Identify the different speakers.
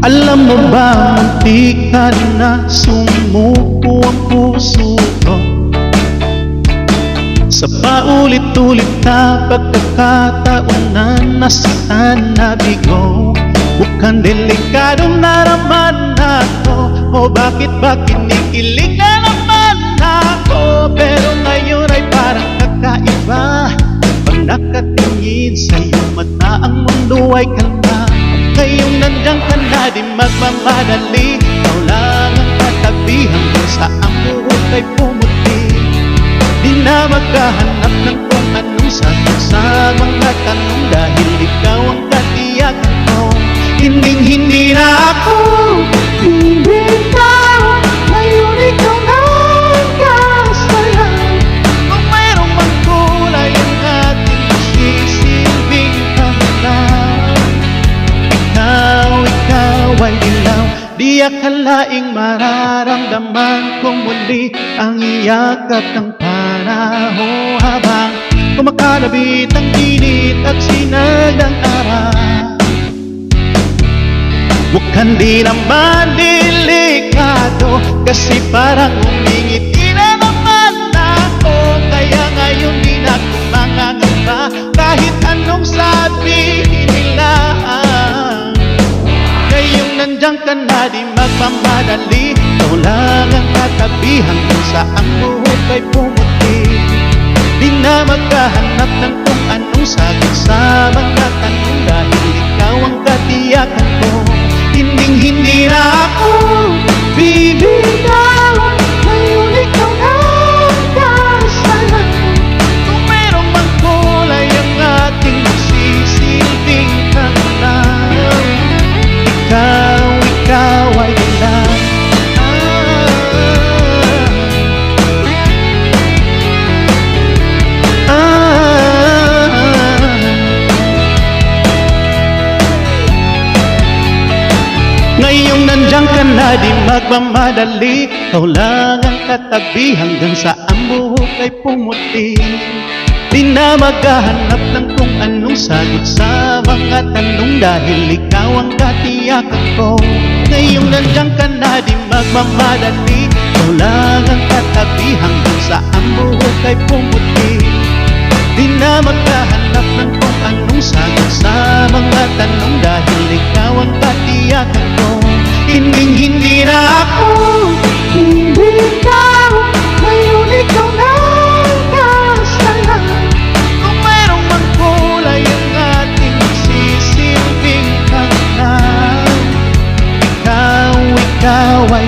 Speaker 1: Alam mo ba, muntik na sumuko ang puso ko sa paulit-ulit na pagkakataon na nasaktan na bigo. Mukhang delikadong naraman ako, o bakit ba kinikilig na naman ako? Pero ngayon ay parang kakaiba, pag nakatingin sa iyong mata ang mundo ay kalma. Ngayong nandiyan ka na di magmamadali, ikaw lang ang katabi hanggang sa ang buhok ay pumuti. Di na maghahanap ng kung anong sagot sa mga tanong, dahil ikaw ang katiyakan ko. Hindi na ako bibitaw, ngayon ikaw na ang kasalan. Kung mayroong mang kulay ang ating sisilbing pangalan, ikaw ay ilaw. Di akalaing mararamdaman kong muli ang iyakap ng panahon, habang kumakalabit ang init at sinag ng araw. Mukhang di naman delikado, kasi parang umingiti na naman ako. Kaya ngayon di na ako mangangamba, kahit anong sabihin nila. Ngayong nandiyan ka na di magmamadali, ikaw lang ang katabi hanggang sa ang buhok ay pumuti. Di na maghahanap ng kung anong sagot sa mga tanong, dahil ikaw ang katiyakan ko. Hindi na ako bibitaw, ngayon ikaw na ang kasalan. Kung mayroong mang kulay ang ating magsisilbing pangalan, ikaw ay ilan. Ngayong nandiyan ka na di magmamadali, ikaw lang ang katabi hanggang sa ang buhok ay pumuti. Di na maghahanap ng kung anong sagot sa mga tanong, dahil ikaw ang katiyakan ko. Ngayong nandiyan ka na di magmamadali, ikaw lang ang katabi hanggang sa ang buhok ay pumuti. Di na maghahanap ng kung anong sagot sa mga tanong, dahil ikaw ang katiyakan ko. Hindi na ako bibitaw, ngayon ikaw na ang kasalan. Kung mayroong mang kulay ang ating magsisilbing pangalan, ikaw ay